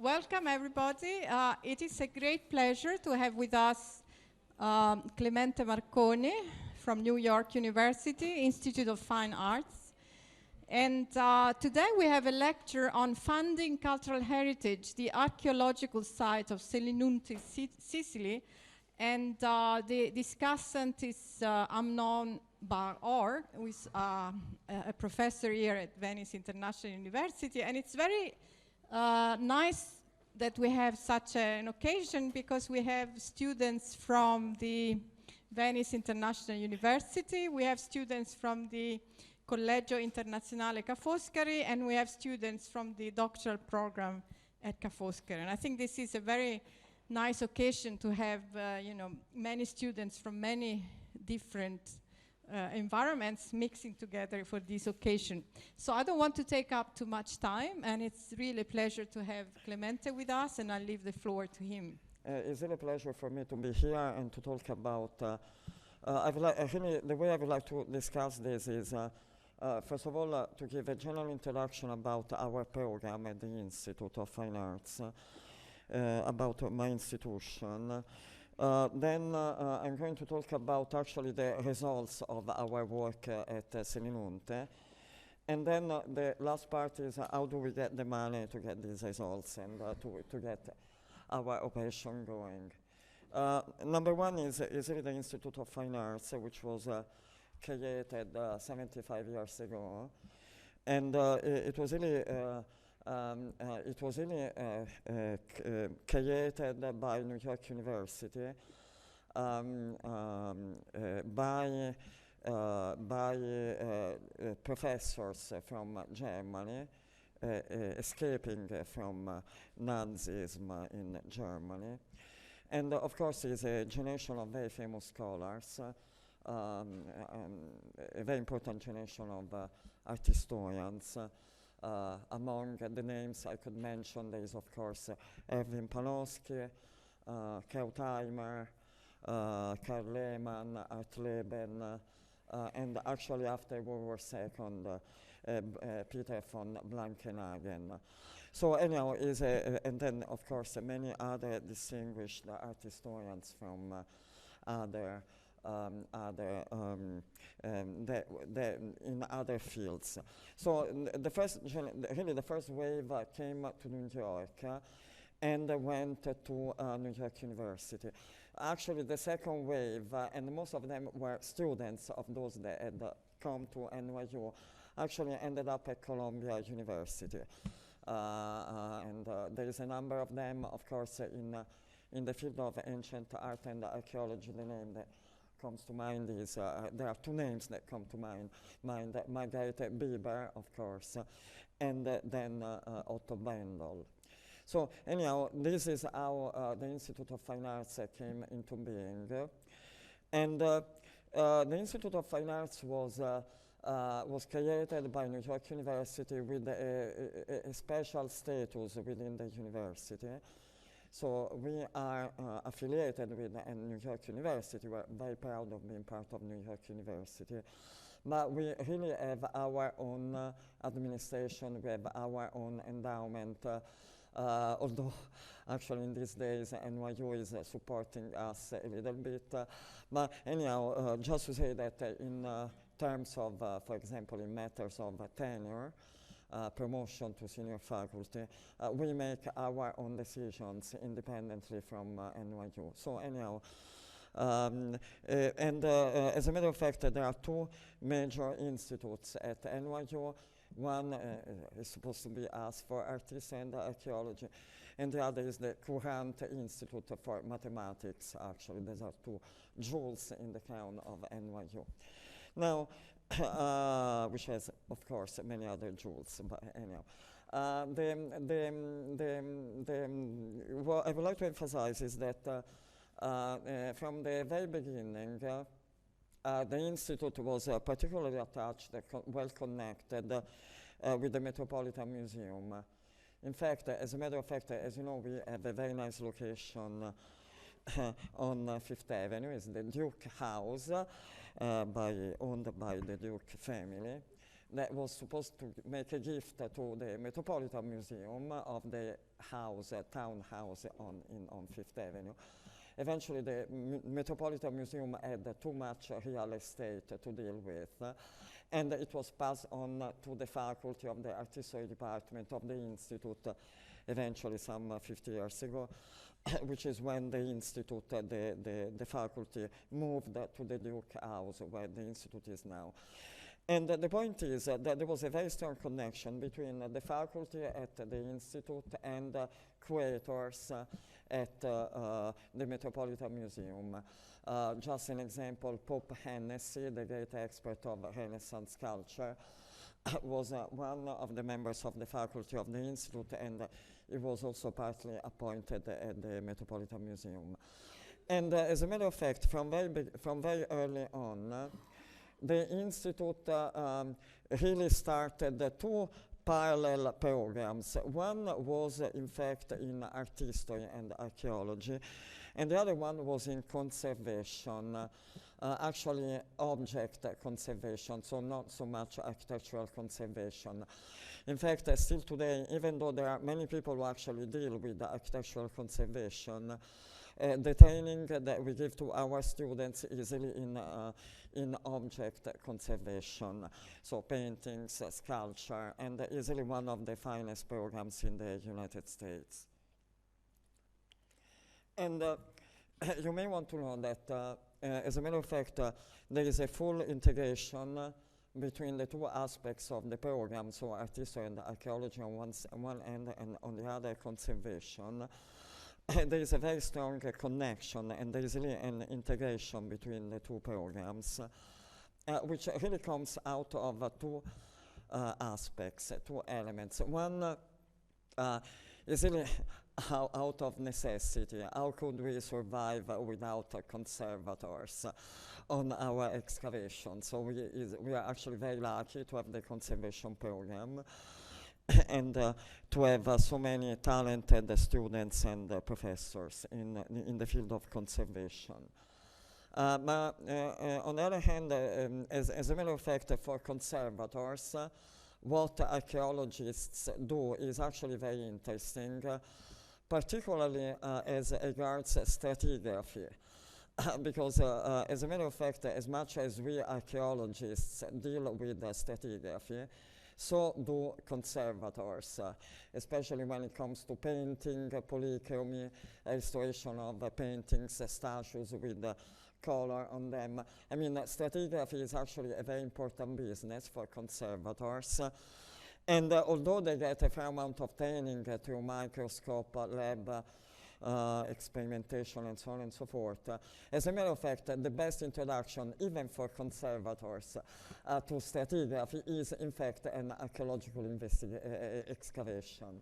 Welcome, everybody. It is a great pleasure to have with us Clemente Marconi from New York University, Institute of Fine Arts. And today we have a lecture on funding cultural heritage, the archaeological site of Selinunte, Sicily. And the discussant is Amnon Bar Or, who is a professor here at Venice International University. And it's very nice that we have such an occasion because we have students from the Venice International University, we have students from the Collegio Internazionale Ca' Foscari, and we have students from the doctoral program at Ca' Foscari. And I think this is a very nice occasion to have many students from many different environments mixing together for this occasion. So I don't want to take up too much time, and it's really a pleasure to have Clemente with us, and I'll leave the floor to him. It's really a pleasure for me to be here and to talk about, the way I would like to discuss this is, first of all, to give a general introduction about our program at the Institute of Fine Arts, about my institution. Then I'm going to talk about actually the results of our work at Selinunte. And then the last part is how do we get the money to get these results and to get our operation going. Number one is really the Institute of Fine Arts, which was created 75 years ago. And it was really created by New York University by professors from Germany escaping from Nazism in Germany. And of course, it's a generation of very famous scholars, a very important generation of art historians. Among the names I could mention, there is of course Erwin Panofsky, Krautheimer, Karl Lehmann, Art Leben, and actually after World War II, Peter von Blankenhagen. So anyhow, and then of course many other distinguished art historians from in other fields. So the first wave came to New York and went to New York University. Actually, the second wave, and most of them were students of those that had come to NYU, actually ended up at Columbia University. And there is a number of them, of course, in the field of ancient art and archaeology. The name that comes to mind is, there are two names that come to mind, Margarete Bieber, of course, and then Otto Bendel. So anyhow, this is how the Institute of Fine Arts came into being. And the Institute of Fine Arts was created by New York University with a special status within the university. So we are affiliated with New York University. We're very proud of being part of New York University. But we really have our own administration, we have our own endowment, although actually in these days NYU is supporting us a little bit. But anyhow, just to say that in terms of, for example, in matters of tenure, promotion to senior faculty, we make our own decisions independently from NYU. So anyhow, as a matter of fact, there are two major institutes at NYU. One is supposed to be us for artists and archaeology, and the other is the Courant Institute for Mathematics, actually. These are two jewels in the crown of NYU. Now, which has, of course, many other jewels, but anyhow. What I would like to emphasize is that from the very beginning, the Institute was particularly attached, well connected with the Metropolitan Museum. In fact, as a matter of fact, as you know, we have a very nice location on Fifth Avenue. It's the Duke House, owned by the Duke family. that was supposed to make a gift to the Metropolitan Museum of the house, townhouse on Fifth Avenue. Eventually, the Metropolitan Museum had too much real estate to deal with, and it was passed on to the faculty of the art history department of the Institute, eventually some 50 years ago, which is when the Institute, the faculty moved to the Duke House, where the Institute is now. And the point is that there was a very strong connection between the faculty at the Institute and curators at the Metropolitan Museum. Just an example, Pope Hennessy, the great expert of Renaissance culture, was one of the members of the faculty of the Institute, and he was also partly appointed at the Metropolitan Museum. And as a matter of fact, from very early on, the Institute really started two parallel programs. One was, in fact, in art history and archaeology, and the other one was in conservation, actually object conservation, so not so much architectural conservation. In fact, still today, even though there are many people who actually deal with the architectural conservation, the training that we give to our students is really in object conservation, so paintings, sculpture, and easily one of the finest programs in the United States. And you may want to know that, as a matter of fact, there is a full integration between the two aspects of the program, so art history and archaeology on one end, and on the other, conservation. There is a very strong connection, and there is really an integration between the two programs, which really comes out of two aspects, two elements. One is really out of necessity. How could we survive without conservators on our excavations? So we are actually very lucky to have the conservation program and to have so many talented students and professors in the field of conservation. But on the other hand, as a matter of fact, for conservators, what archaeologists do is actually very interesting, particularly as regards stratigraphy. Because as a matter of fact, as much as we archaeologists deal with stratigraphy, so do conservators, especially when it comes to painting, polychromy, restoration of paintings, statues with color on them. I mean, stratigraphy is actually a very important business for conservators. And although they get a fair amount of training through microscope, lab, experimentation, and so on and so forth, as a matter of fact, the best introduction, even for conservators, to stratigraphy is, in fact, an archaeological excavation.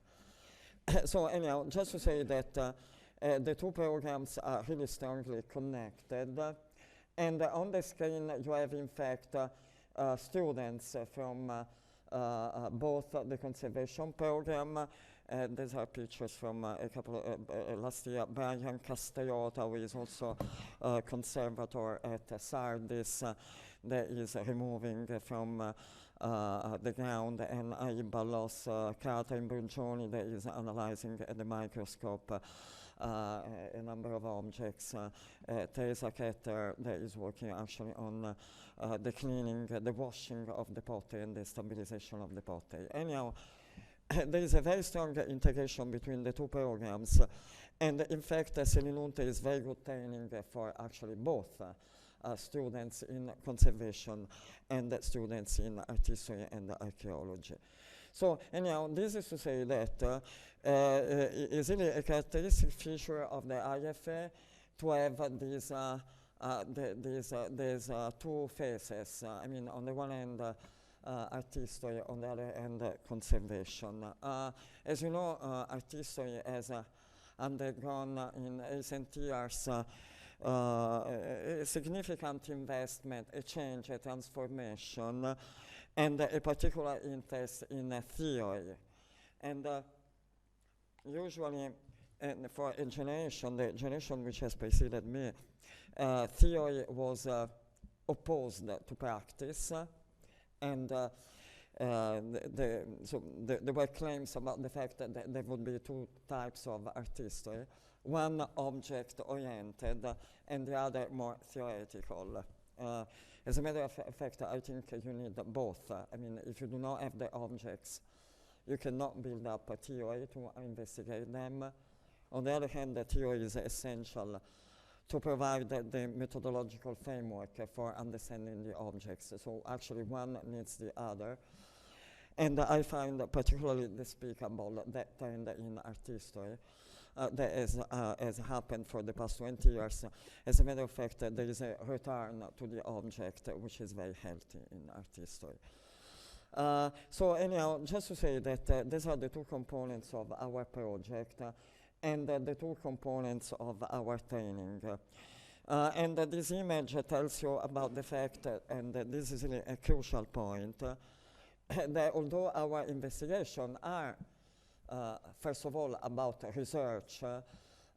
So anyhow, just to say that the two programs are really strongly connected. And on the screen, you have, in fact, students from both the conservation program. These are pictures from a couple last year. Brian Castellota, who is also a conservator at Sardis, that is removing from the ground, and Aibalos Carter in Brugioni, that is analyzing at the microscope a number of objects. Teresa Ketter, that is working actually on the cleaning, the washing of the pottery and the stabilization of the pottery. Anyhow, there is a very strong integration between the two programs, and in fact, Selinunte is very good training for actually both students in conservation and students in art history and archaeology. So anyhow, this is to say that it's really a characteristic feature of the IFA to have these two phases. I mean, on the one hand, art history, on the other hand, conservation. As you know, art history has undergone in recent years a significant investment, a change, a transformation, and a particular interest in theory. And usually, for a generation, the generation which has preceded me, theory was opposed to practice, and there were claims about the fact that there would be two types of art history, one object-oriented and the other more theoretical. As a matter of fact, I think you need both. I mean, if you do not have the objects, you cannot build up a theory to investigate them. On the other hand, the theory is essential to provide the methodological framework for understanding the objects. So actually one needs the other. And I find particularly despicable that trend in art history that has happened for the past 20 years. As a matter of fact, there is a return to the object, which is very healthy in art history. So anyhow, just to say that these are the two components of our project and the two components of our training. And this image tells you about the fact, and this is really a crucial point, that although our investigations are, first of all, about research,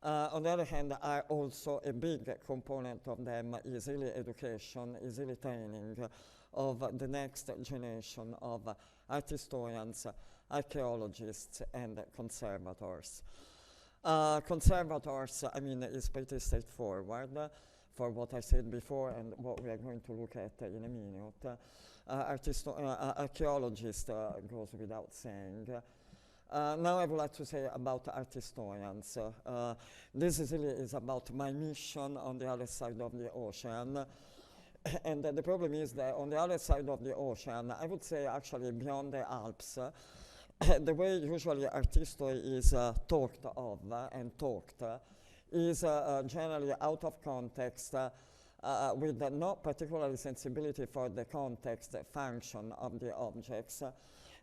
on the other hand, are also a big component of them is really education, is really training of the next generation of art historians, archaeologists, and conservators. Conservators, I mean, is pretty straightforward for what I said before and what we are going to look at in a minute. Archaeologist goes without saying. Now I would like to say about art historians. This really is about my mission on the other side of the ocean. And the problem is that on the other side of the ocean, I would say actually beyond the Alps, the way usually art history is talked of and talked is generally out of context with no particular sensibility for the context function of the objects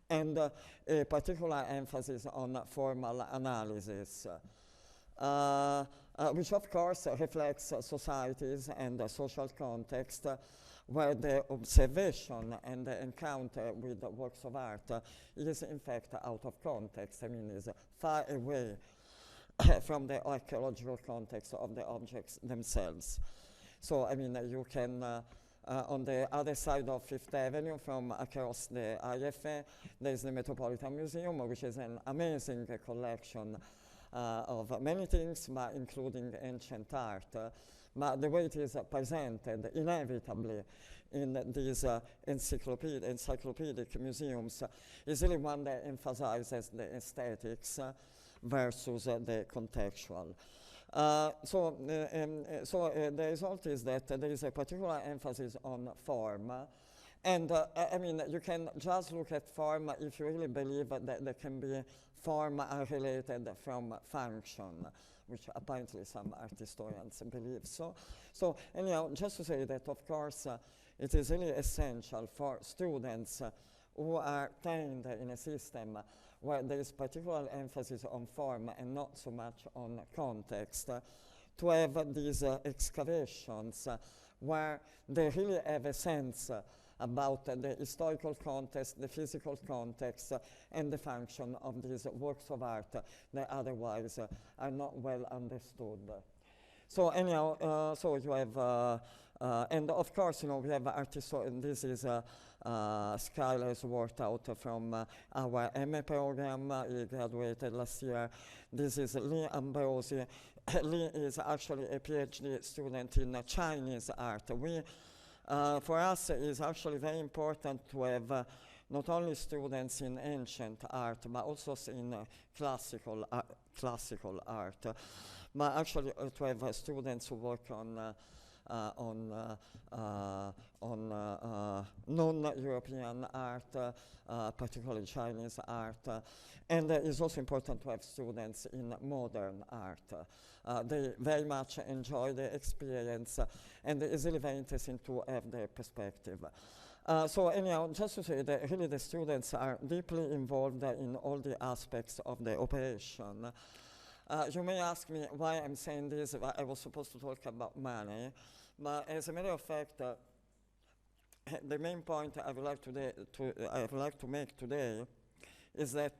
and a particular emphasis on formal analysis, which of course reflects societies and social context where the observation and the encounter with the works of art is in fact out of context. I mean, is far away from the archaeological context of the objects themselves. So, I mean, you can, on the other side of Fifth Avenue from across the IFA, there's the Metropolitan Museum, which is an amazing collection of many things, but including ancient art. But the way it is presented inevitably in these encyclopedic museums is really one that emphasizes the aesthetics versus the contextual. So the result is that there is a particular emphasis on form. And I mean, you can just look at form if you really believe that there can be form related from function, which apparently some art historians believe so. So anyhow, just to say that, of course, it is really essential for students who are trained in a system where there is particular emphasis on form and not so much on context, to have these excavations where they really have a sense about the historical context, the physical context, and the function of these works of art that otherwise are not well understood. So anyhow, so you have, and of course, you know, we have artists, and this is Skyler's worked out from our MA program. He graduated last year. This is Lee Ambrosi. Lee is actually a PhD student in Chinese art. For us, it is actually very important to have not only students in ancient art, but also in classical art. But actually to have students who work on non-European art, particularly Chinese art. And it's also important to have students in modern art. They very much enjoy the experience, and it's really very interesting to have their perspective. So anyhow, just to say that really the students are deeply involved in all the aspects of the operation. You may ask me why I'm saying this. I was supposed to talk about money, but as a matter of fact, the main point I would like to make today is that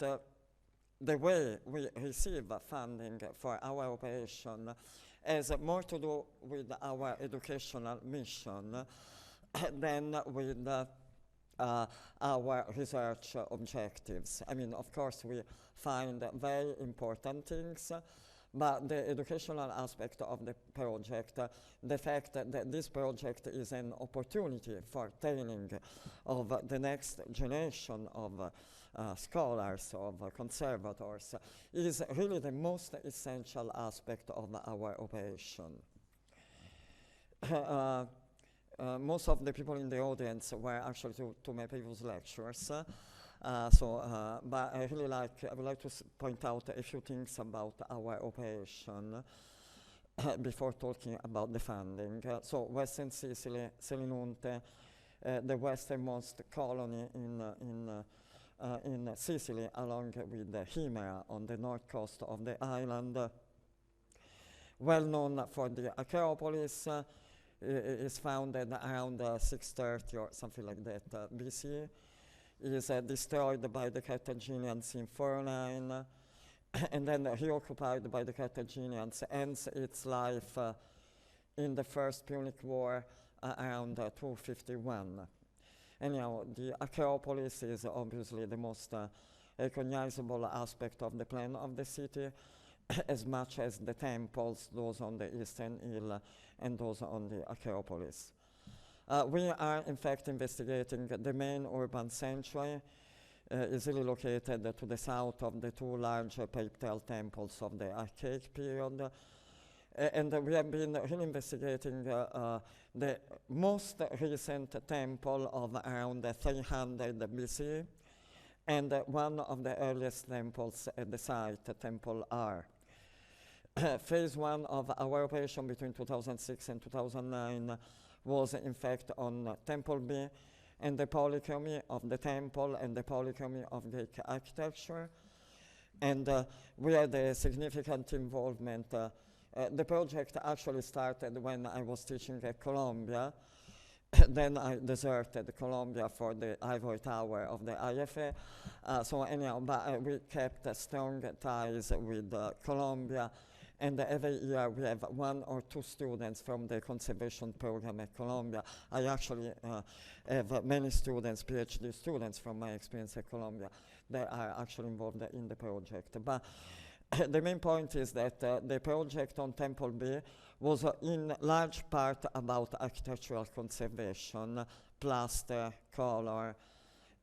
the way we receive funding for our operation has more to do with our educational mission than with our research objectives. I mean, of course, we find very important things, but the educational aspect of the project, the fact that this project is an opportunity for training of the next generation of scholars, of conservators, is really the most essential aspect of our operation. Most of the people in the audience were actually to my previous lectures, but I would like to point out a few things about our operation before talking about the funding. So Western Sicily, Selinunte, the westernmost colony in Sicily, along with the Himera on the north coast of the island, well known for the Akropolis, is founded around 630 or something like that BC. Is destroyed by the Carthaginians in 409, and then reoccupied by the Carthaginians, ends its life in the First Punic War around 251. Anyhow, the Acropolis is obviously the most recognizable aspect of the plan of the city, as much as the temples, those on the eastern hill and those on the Acropolis. We are, in fact, investigating the main urban sanctuary, easily located to the south of the two large Papal temples of the archaic period. And we have been really investigating the most recent temple of around 300 BC, and one of the earliest temples at the site, Temple R. Phase one of our operation between 2006 and 2009 was in fact on Temple B and the polychromy of the temple and the polychromy of Greek architecture. And we had a significant involvement. The project actually started when I was teaching at Columbia. Then I deserted Columbia for the ivory tower of the IFA. So anyhow, but we kept strong ties with Columbia. And every year we have 1 or 2 students from the conservation program at Columbia. I actually have many students, PhD students from my experience at Columbia, that are actually involved in the project. But the main point is that the project on Temple B was in large part about architectural conservation, plaster, color,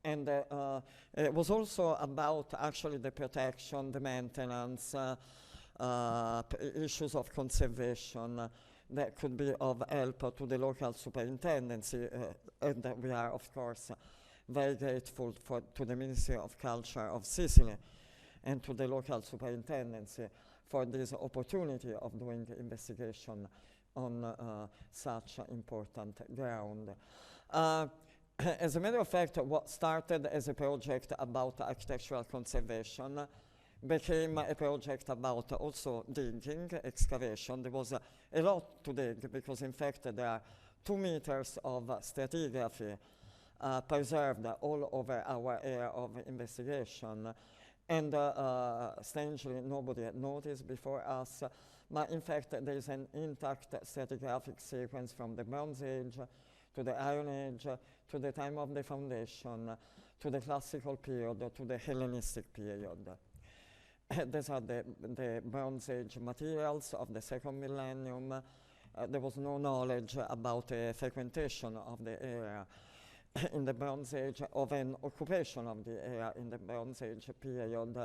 and it was also about actually the protection, the maintenance, issues of conservation that could be of help to the local superintendency, and we are, of course, very grateful to the Ministry of Culture of Sicily and to the local superintendency for this opportunity of doing investigation on such important ground. As a matter of fact, what started as a project about architectural conservation became a project about also digging, excavation. There was a lot to dig because in fact there are 2 meters of stratigraphy preserved all over our area of investigation. And strangely, nobody had noticed before us, but in fact there is an intact stratigraphic sequence from the Bronze Age to the Iron Age, to the time of the foundation, to the classical period, to the Hellenistic period. These are the Bronze Age materials of the 2nd millennium. There was no knowledge about a frequentation of the area in the Bronze Age, of an occupation of the area in the Bronze Age period.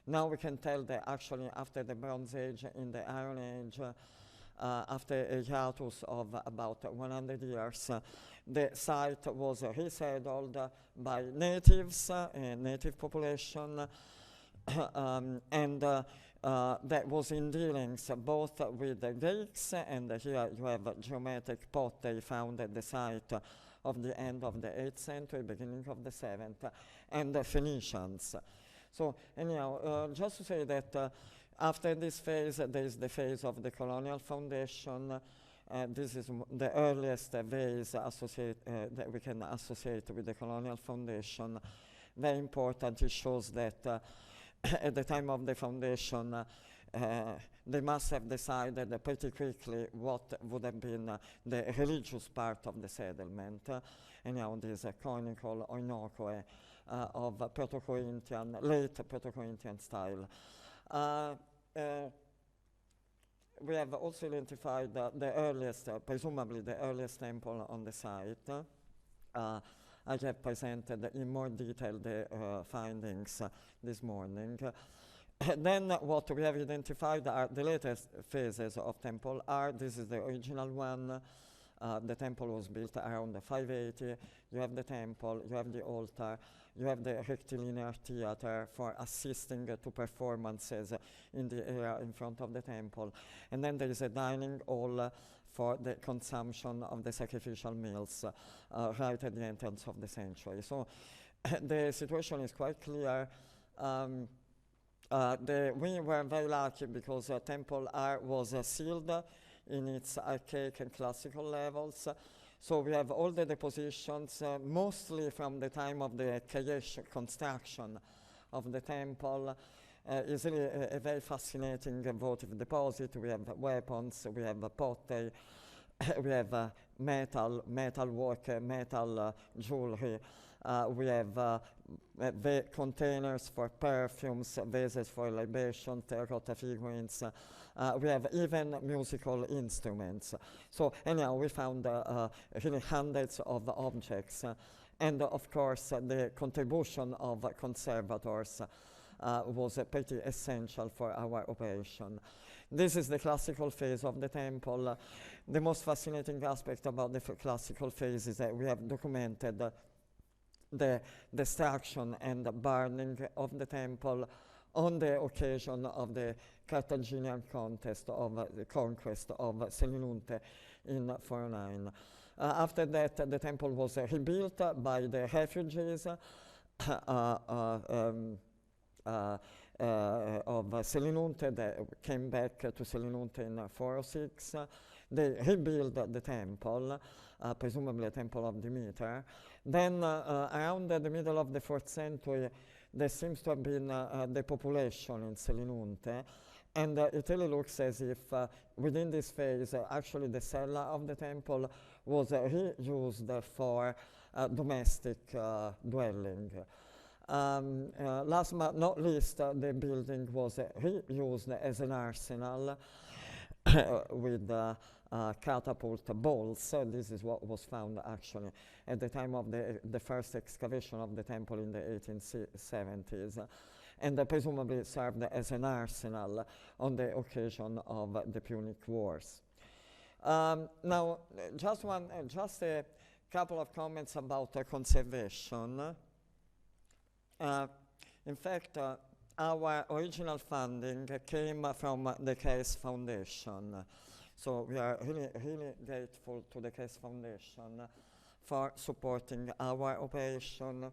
Now we can tell that actually after the Bronze Age, in the Iron Age, after a hiatus of about 100 years, the site was resettled by natives, a native population, and that was in dealings both with the Greeks, and here you have geometric pottery found at the site of the end of the 8th century, beginning of the 7th, and the Phoenicians. So anyhow, just to say that after this phase, there is the phase of the colonial foundation. This is the earliest phase that we can associate with the colonial foundation. Very important, it shows that at the time of the foundation, they must have decided pretty quickly what would have been the religious part of the settlement. Anyhow, this conical oinokoe of Proto-Corinthian, late Proto-Corinthian style. We have also identified the earliest, presumably the earliest temple on the site. I have presented in more detail the findings this morning. Then what we have identified are the latest phases of temple art. This is the original one. The temple was built around 580. You have the temple, you have the altar, you have the rectilinear theater for assisting to performances in the area in front of the temple. And then there is a dining hall for the consumption of the sacrificial meals right at the entrance of the sanctuary. So the situation is quite clear. We were very lucky because temple art was sealed in its archaic and classical levels. So we have all the depositions, mostly from the time of the creation, construction of the temple. It's really a very fascinating votive deposit. We have weapons, we have pottery, we have metal work, metal jewelry. We have the containers for perfumes, vases for libation, terracotta figurines. We have even musical instruments. So anyhow, we found really hundreds of objects. And of course, the contribution of conservators was pretty essential for our operation. This is the classical phase of the temple. The most fascinating aspect about the classical phase is that we have documented the destruction and the burning of the temple on the occasion of the Carthaginian contest of the conquest of Selinunte in 409. After that, the temple was rebuilt by the refugees of Selinunte. They came back to Selinunte in 406. They rebuilt the temple, presumably a temple of Demeter. Then around the middle of the 4th century, there seems to have been depopulation in Selinunte, and it really looks as if within this phase, actually the cella of the temple was reused for domestic dwelling. Last but not least, the building was reused as an arsenal with catapult bolts. So this is what was found actually at the time of the first excavation of the temple in the 1870s, and presumably served as an arsenal on the occasion of the Punic Wars. Now, just a couple of comments about conservation. In fact, our original funding came from the Case Foundation. So we are really grateful to the Case Foundation for supporting our operation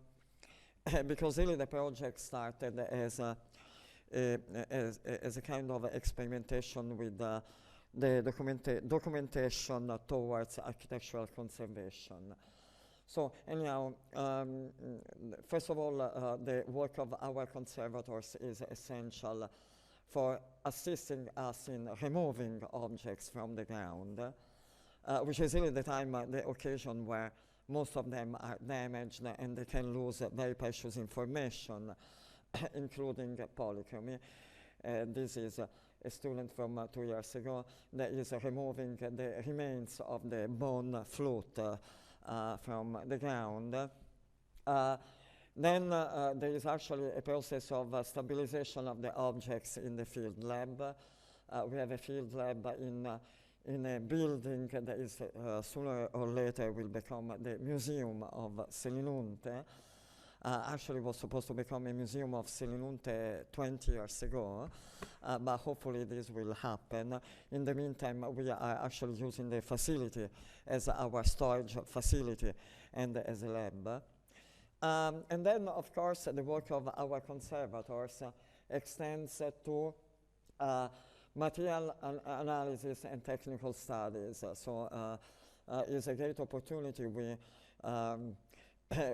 because really the project started as a kind of experimentation with the documentation towards architectural conservation. So anyhow, first of all, the work of our conservators is essential for assisting us in removing objects from the ground, which is really the occasion where most of them are damaged and they can lose very precious information, including polychromy. This is a student from 2 years ago that is removing the remains of the bone flute from the ground. Then there is actually a process of stabilization of the objects in the field lab. We have a field lab in a building that is sooner or later will become the Museum of Selinunte. Actually was supposed to become a Museum of Selinunte 20 years ago, but hopefully this will happen. In the meantime, we are actually using the facility as our storage facility and as a lab. And then, of course, the work of our conservators extends to material analysis and technical studies. So it's a great opportunity. We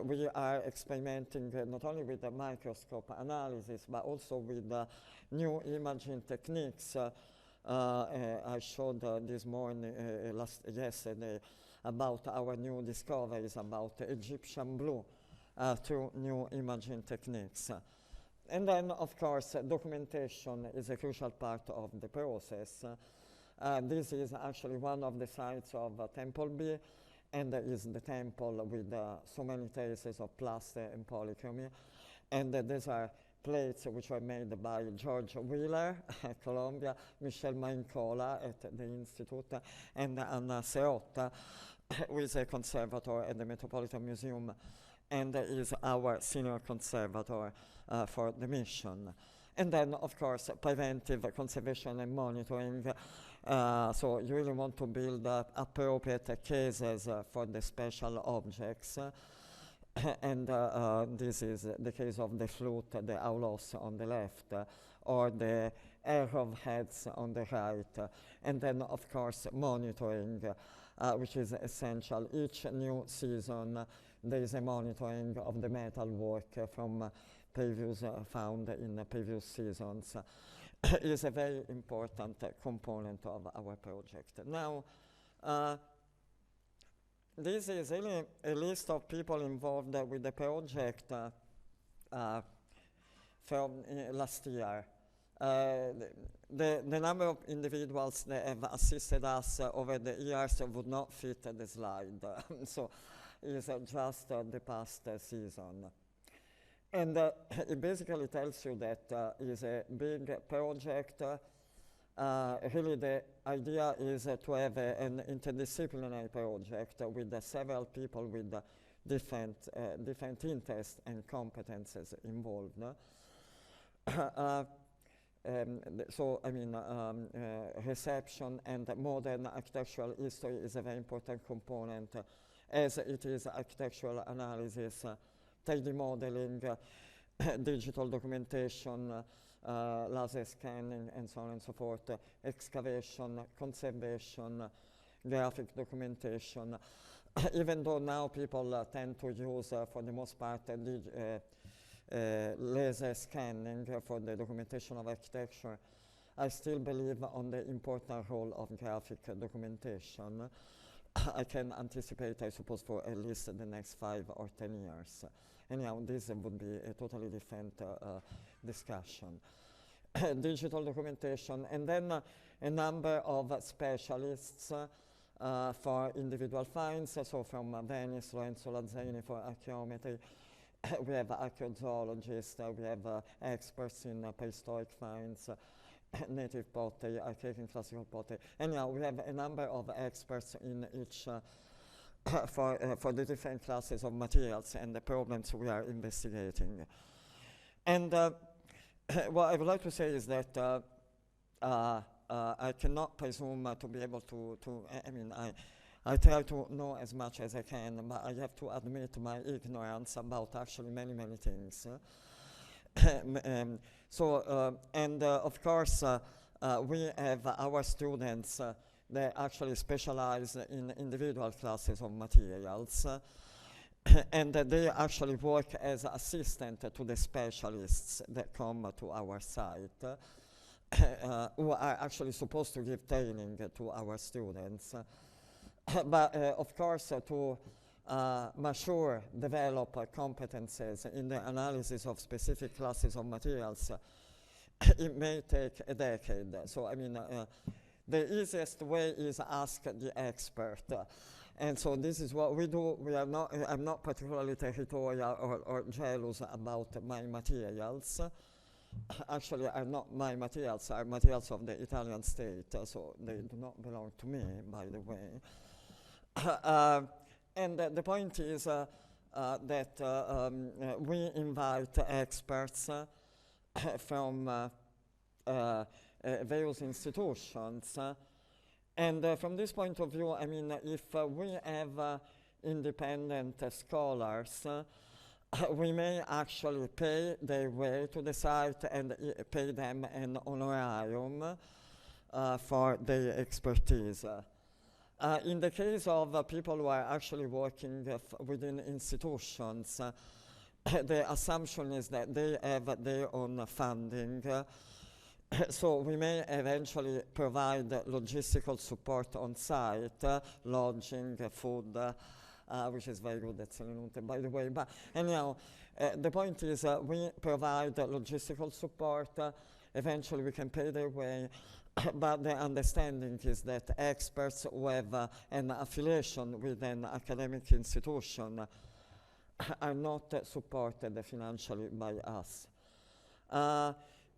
we are experimenting not only with the microscope analysis, but also with new imaging techniques. I showed this morning, yesterday, about our new discoveries about Egyptian blue through new imaging techniques. And then, of course, documentation is a crucial part of the process. This is actually one of the sites of Temple B, and is the temple with so many traces of plaster and polychromy. And these are plates which were made by George Wheeler at Columbia, Michel Maincola at the Institute, and Anna Serotta, who is a conservator at the Metropolitan Museum and is our senior conservator for the mission. And then, of course, preventive conservation and monitoring. So you really want to build appropriate cases for the special objects. And this is the case of the flute, the aulos on the left, or the arrowheads on the right. And then, of course, monitoring, which is essential. Each new season, there is a monitoring of the metal work from previous found in previous seasons. Is a very important component of our project. Now, this is really a list of people involved with the project from last year. The number of individuals that have assisted us over the years would not fit the slide, so it's just the past season. And it basically tells you that it's a big project. Really the idea is to have an interdisciplinary project with several people with different interests and competences involved. So, I mean, reception and modern architectural history is a very important component, as it is architectural analysis, 3D modeling, digital documentation, laser scanning, and so on and so forth, excavation, conservation, graphic documentation. Even though now people tend to use, for the most part, laser scanning for the documentation of architecture, I still believe on the important role of graphic documentation. I can anticipate, I suppose, for at least the next 5 or 10 years. Anyhow, this would be a totally different discussion. Digital documentation, and then a number of specialists for individual finds. So from Venice, Lorenzo Lazzarini for archaeometry. We have archaeozoologists, we have experts in prehistoric finds, native pottery, archaic and classical pottery. Anyhow, we have a number of experts in each for the different classes of materials and the problems we are investigating. And what I would like to say is that I cannot presume to be able to I mean, I try to know as much as I can, but I have to admit my ignorance about actually many, many things. Of course, we have our students that actually specialize in individual classes of materials, and they actually work as assistant to the specialists that come to our site, who are actually supposed to give training to our students. But of course, to mature, develop competences in the analysis of specific classes of materials, it may take a decade. So, I mean, the easiest way is ask the expert. And so this is what we do. I'm not particularly territorial or jealous about my materials. Actually, are not my materials, are materials of the Italian state, so they do not belong to me, by the way. And the point is that we invite experts from various institutions. And from this point of view, I mean, if we have independent scholars, we may actually pay their way to the site and pay them an honorarium for their expertise. In the case of people who are actually working within institutions, the assumption is that they have their own funding. So we may eventually provide logistical support on site, lodging, food, which is very good at Selinunte, by the way. But anyhow, the point is we provide logistical support. Eventually we can pay their way. But the understanding is that experts who have an affiliation with an academic institution are not supported financially by us.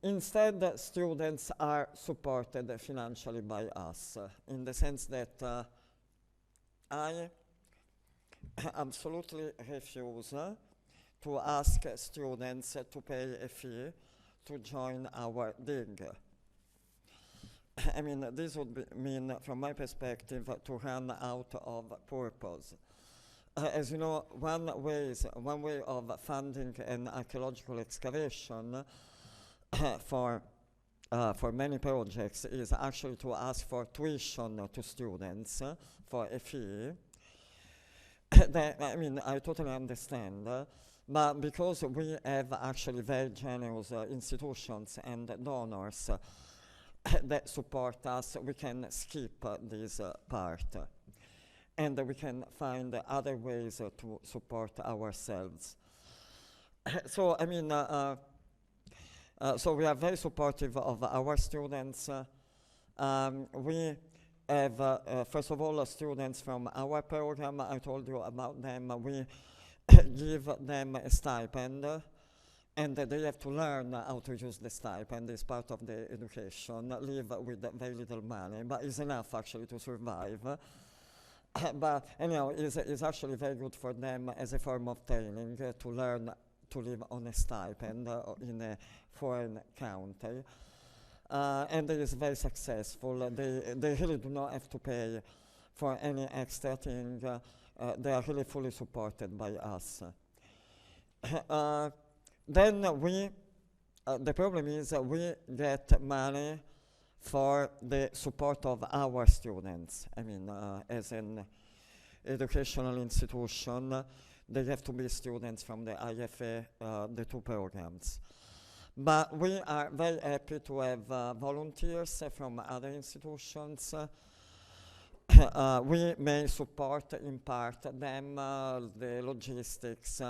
Instead, students are supported financially by us, in the sense that I absolutely refuse to ask students to pay a fee to join our dig. I mean, this would mean, from my perspective, to run out of purpose. As you know, one way of funding an archaeological excavation for many projects is actually to ask for tuition to students for a fee. I mean, I totally understand, but because we have actually very generous institutions and donors that support us, we can skip this part. And we can find other ways to support ourselves. So, I mean, so we are very supportive of our students. We have, first of all, students from our program. I told you about them. We give them a stipend, and they have to learn how to use the stipend. It's part of the education. Live with very little money, but it's enough actually to survive. But anyhow, it's actually very good for them as a form of training to learn to live on a stipend in a foreign country. And it is very successful. They really do not have to pay for any extra thing. They are really fully supported by us. Then the problem is we get money for the support of our students. I mean, as an educational institution, they have to be students from the IFA, the two programs. But we are very happy to have volunteers from other institutions. We may support in part them, the logistics,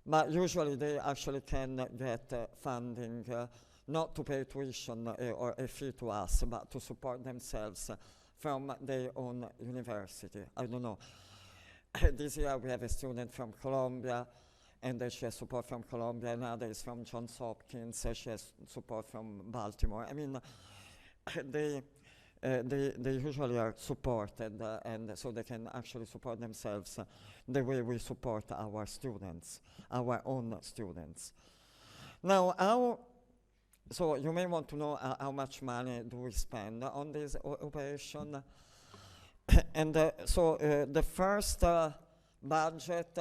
but usually they actually can get funding, not to pay tuition or a fee to us, but to support themselves from their own university. I don't know. This year we have a student from Columbia, and she has support from Columbia. Another is from Johns Hopkins. She has support from Baltimore. I mean, they usually are supported, and so they can actually support themselves the way we support our students, our own students. Now, so you may want to know how much money do we spend on this operation. And so the first budget,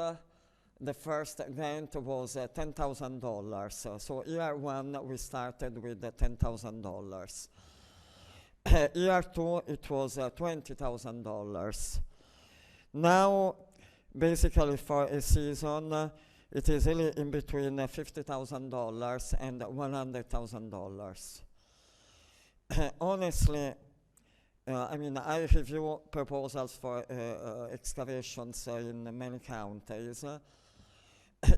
the first grant was $10,000. So year one, we started with $10,000. Year two, it was $20,000. Now, basically for a season, it is really in between $50,000 and $100,000. Honestly, I mean, I review proposals for excavations in many countries.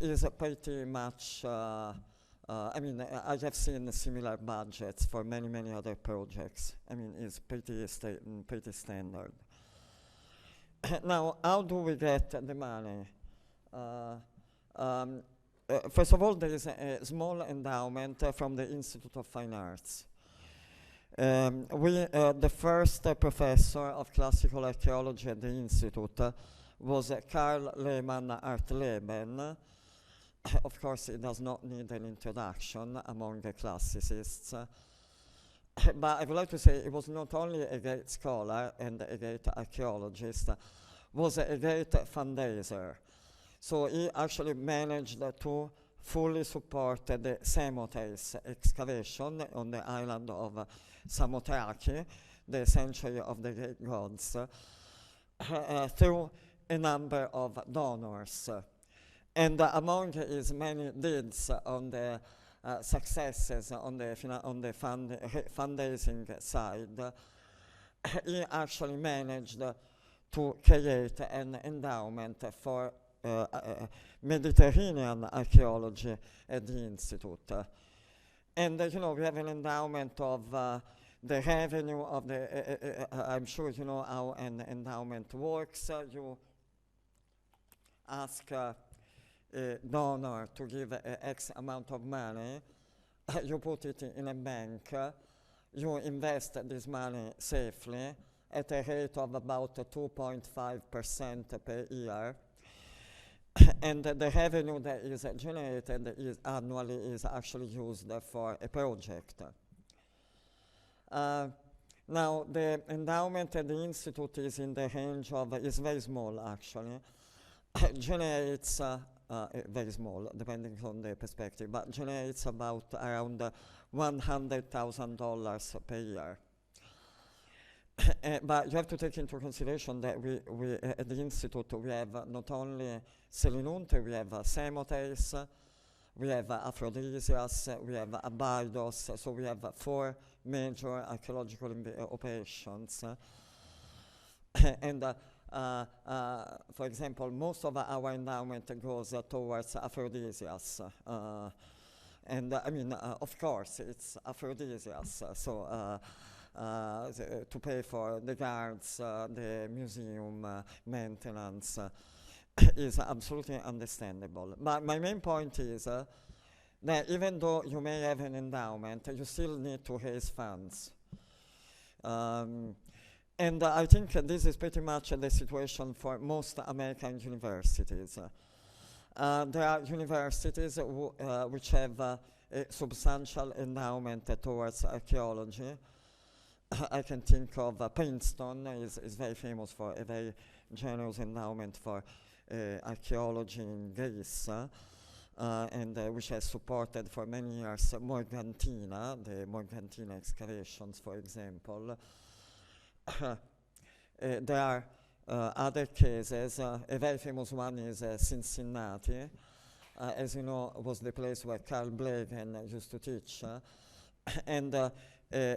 Is pretty much, I mean, I have seen similar budgets for many, many other projects. I mean, it's pretty standard. Now, how do we get the money? First of all, there is a small endowment from the Institute of Fine Arts. The first professor of classical archaeology at the Institute was Karl Lehmann Artleben. Of course, it does not need an introduction among the classicists. But I would like to say he was not only a great scholar and a great archaeologist, was a great fundraiser. So he actually managed to fully support the semiotics excavation on the island of Samothraki, the sanctuary of the Greek gods. through a number of donors. And among his many deeds on the successes on the fundraising side, he actually managed to create an endowment for Mediterranean archaeology at the Institute. And we have an endowment of the revenue of the, I'm sure you know how an endowment works. You ask a donor to give X amount of money, you put it in a bank, you invest this money safely at a rate of about 2.5% per year, and the revenue that is generated annually is actually used for a project. Now, the endowment at the Institute is in the range of, is very small actually, generates, very small depending on the perspective, but generates about around $100,000 per year. But you have to take into consideration that we at the Institute we have not only Selinunte, we have semiotics, we have aphrodisias, we have abydos, so we have 4 major archaeological operations. And for example, most of our endowment goes towards aphrodisias. And I mean, of course, it's aphrodisias, so to pay for the guards, the museum maintenance is absolutely understandable. But my main point is that even though you may have an endowment, you still need to raise funds. And I think this is pretty much the situation for most American universities. There are universities which have a substantial endowment towards archaeology. I can think of Princeton is very famous for a very generous endowment for archaeology in Greece, and which has supported for many years Morgantina, the Morgantina excavations, for example. There are other cases. A very famous one is Cincinnati. As you know, was the place where Carl Blegen used to teach, and he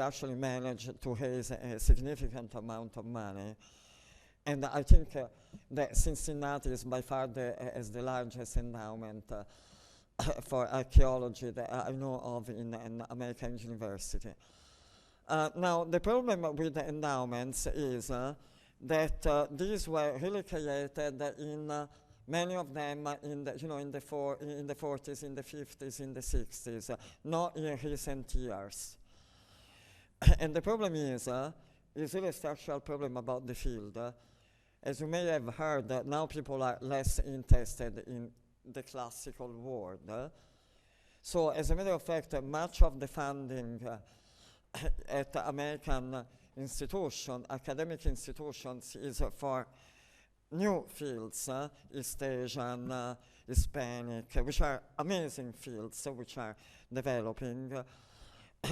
actually managed to raise a significant amount of money. And I think that Cincinnati is by far has the largest endowment for archaeology that I know of in an American university. Now, the problem with the endowments is that these were really created in many of them in the, in the 40s, in the 50s, in the 60s, not in recent years. And the problem is really a structural problem about the field. As you may have heard, now people are less interested in the classical world. So as a matter of fact, much of the funding at American institutions, academic institutions, is for new fields, East Asian, Hispanic, which are amazing fields, which are developing.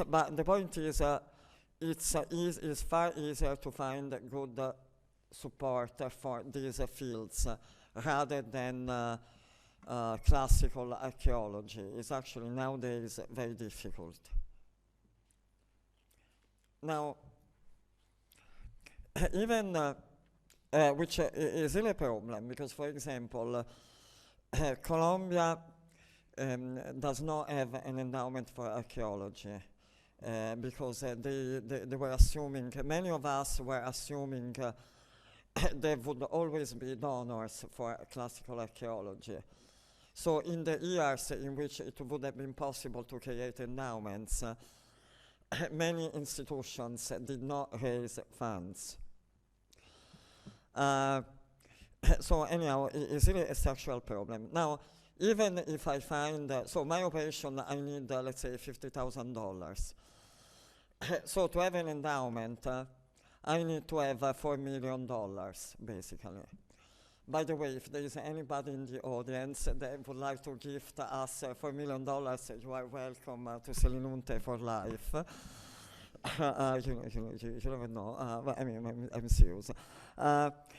But the point is, it's far easier to find good support for these fields rather than classical archaeology. It's actually nowadays very difficult. Now, even which is really a problem, because, for example, Colombia does not have an endowment for archaeology because they were assuming, many of us were assuming there would always be donors for classical archaeology. So in the years in which it would have been possible to create endowments, many institutions did not raise funds. So anyhow, it's really a structural problem. Now, even if I find, so my operation, I need, let's say, $50,000. So to have an endowment, I need to have $4 million, basically. By the way, if there is anybody in the audience that would like to gift us $4 million, you are welcome to Selinunte for life. You never know. But I mean, I'm serious.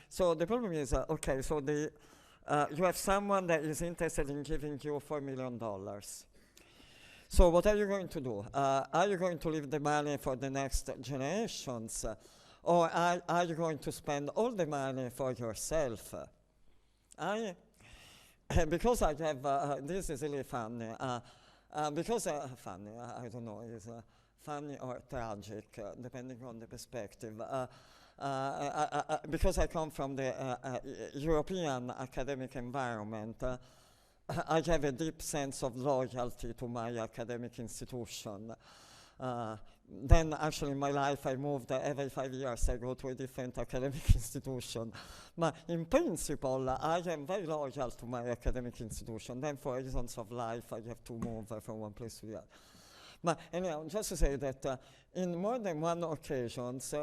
So the problem is, okay, so you have someone that is interested in giving you $4 million. So what are you going to do? Are you going to leave the money for the next generations? Or are you going to spend all the money for yourself? Because I have, this is really funny. Because funny, I don't know, is funny or tragic, depending on the perspective. Because I come from the European academic environment, I have a deep sense of loyalty to my academic institution. Then actually in my life I moved every 5 years, I go to a different academic institution. But in principle, I am very loyal to my academic institution. Then for reasons of life, I have to move from one place to the other. But anyhow, just to say that in more than one occasions,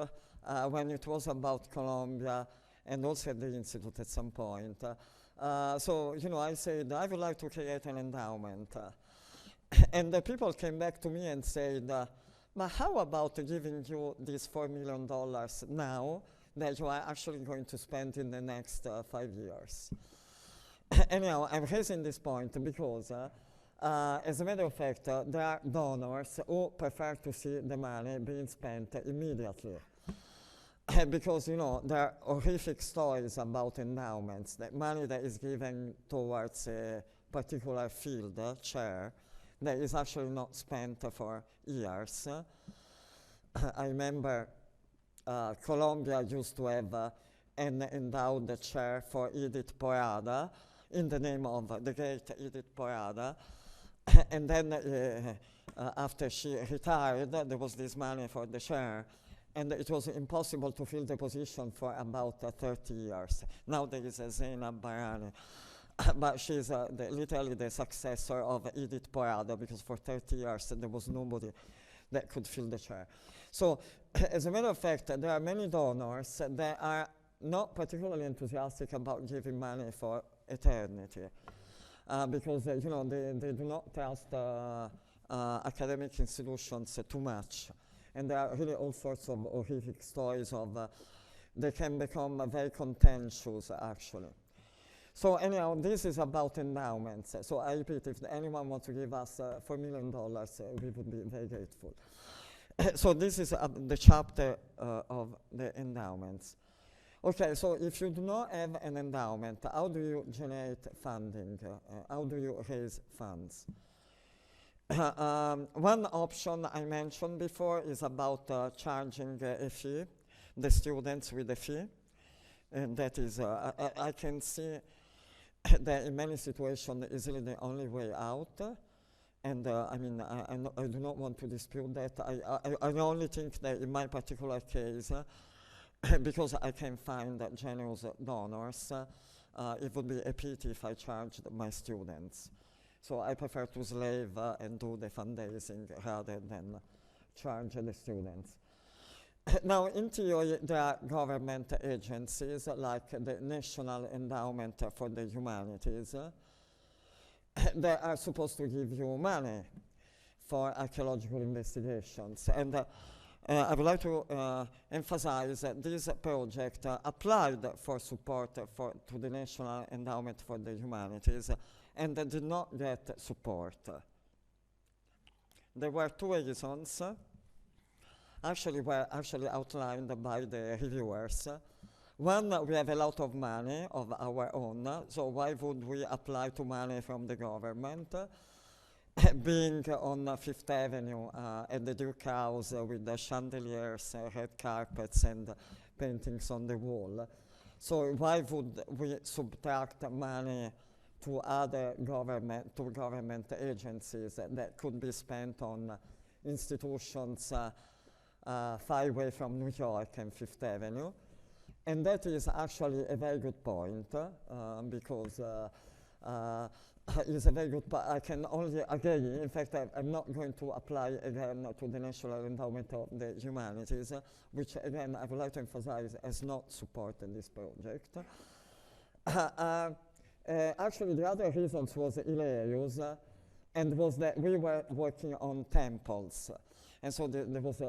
when it was about Colombia and also at the Institute at some point, so, I said, I would like to create an endowment. And the people came back to me and said, but how about giving you this $4 million now that you are actually going to spend in the next 5 years? Anyhow, I'm raising this point because, as a matter of fact, there are donors who prefer to see the money being spent immediately. Because, there are horrific stories about endowments, that money that is given towards a particular field, chair, that is actually not spent for years. I remember Colombia used to have an endowed chair for Edith Porada in the name of the great Edith Porada. And then after she retired, there was this money for the chair. And it was impossible to fill the position for about 30 years. Now there is a Zainab Barani. But she's literally the successor of Edith Porada, because for 30 years there was nobody that could fill the chair. So, as a matter of fact, there are many donors that are not particularly enthusiastic about giving money for eternity, because they do not trust academic institutions too much. And there are really all sorts of horrific stories of, they can become very contentious, actually. So anyhow, this is about endowments. So I repeat, if anyone wants to give us $4 million, we would be very grateful. So this is the chapter of the endowments. Okay, so if you do not have an endowment, how do you generate funding? How do you raise funds? One option I mentioned before is about charging a fee, the students with a fee. And that is, I can see that in many situations easily the only way out. And I mean, I do not want to dispute that. I only think that in my particular case, because I can find generous donors, it would be a pity if I charged my students. So I prefer to slave and do the fundraising rather than charge the students. Now, in theory, there are government agencies like the National Endowment for the Humanities that are supposed to give you money for archaeological investigations. And I would like to emphasize that this project applied for support to the National Endowment for the Humanities and did not get support. There were two reasons, were outlined by the reviewers. One, we have a lot of money of our own, so why would we apply to money from the government? Being on Fifth Avenue at the Duke House with the chandeliers, red carpets, and paintings on the wall. So why would we subtract money to other government agencies that could be spent on institutions far away from New York and Fifth Avenue? And that is actually a very good point, because it's a very good point. I can only agree. In fact, I'm not going to apply again to the National Endowment of the Humanities, which again I would like to emphasize has not supported this project. Actually, the other reasons was hilarious, and was that we were working on temples. And so there was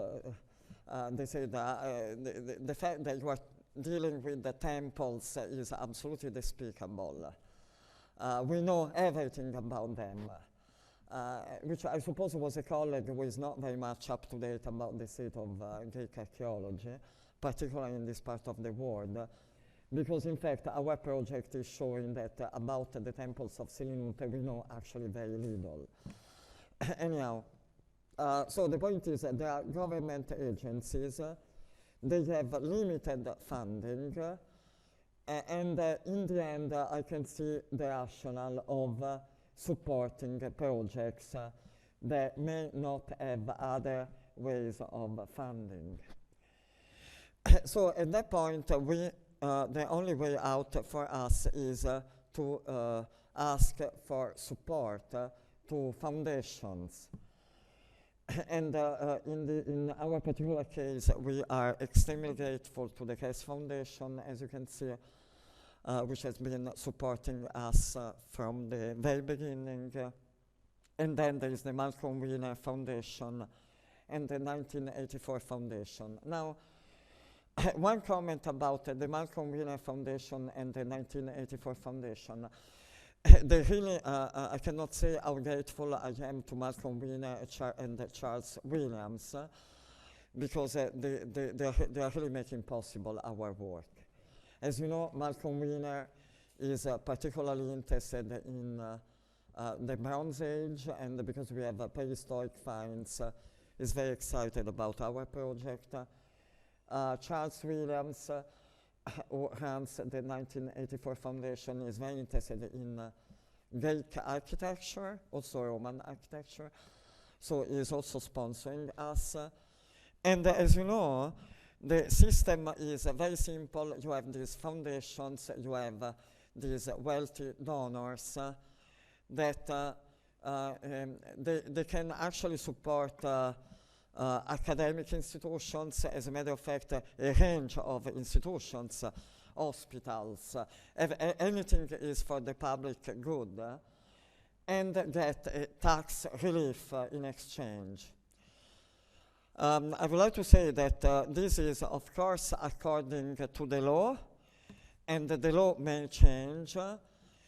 they say that the fact that you are dealing with the temples is absolutely despicable. We know everything about them, which I suppose was a colleague who is not very much up to date about the state of Greek archaeology, particularly in this part of the world, because in fact our project is showing that about the temples of Selinunte we know actually very little. Anyhow, so the point is that there are government agencies, they have limited funding, and in the end I can see the rationale of supporting projects that may not have other ways of funding. So at that point, the only way out for us is to ask for support to foundations. And in our particular case, we are extremely grateful to the Case Foundation, as you can see, which has been supporting us from the very beginning. And then there is the Malcolm Wiener Foundation and the 1984 Foundation. Now, one comment about the Malcolm Wiener Foundation and the 1984 Foundation. They really, I cannot say how grateful I am to Malcolm Wiener and Charles Williams, because they are really making possible our work. As you know, Malcolm Wiener is particularly interested in the Bronze Age, and because we have prehistoric finds, is very excited about our project. Charles Williams, who runs the 1984 Foundation, is very interested in Greek architecture, also Roman architecture, so he is also sponsoring us. And as you know, the system is very simple. You have these foundations, you have these wealthy donors that they can actually support academic institutions. As a matter of fact, a range of institutions, hospitals, anything is for the public good, and get tax relief in exchange. I would like to say that this is, of course, according to the law, and the law may change.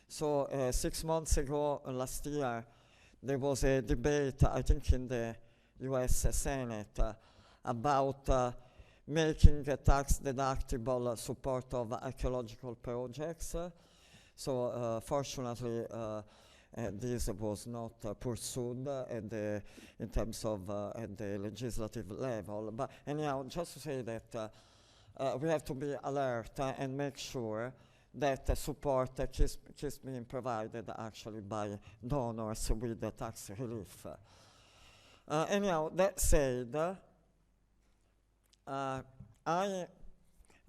So 6 months ago, last year, there was a debate, I think in the US Senate, about making a tax-deductible support of archaeological projects. So fortunately, this was not pursued in terms of at the legislative level. But anyhow, just to say that we have to be alert and make sure that support keeps being provided actually by donors with the tax relief. Anyhow, that said, I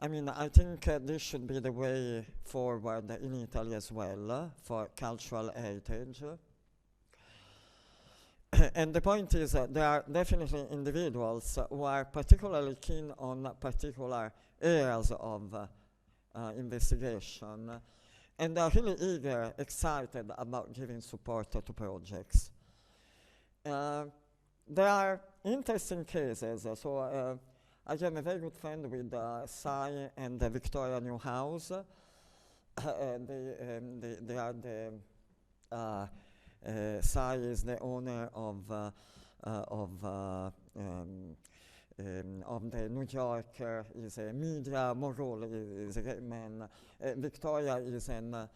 mean, I think this should be the way forward in Italy as well for cultural heritage. And the point is there are definitely individuals who are particularly keen on particular areas of investigation, and are really eager, excited about giving support to projects. There are interesting cases. So I am a very good friend with Sai and Victoria Newhouse. They are the Sai is the owner of the New Yorker, is a media mogul, is a great man. Victoria is an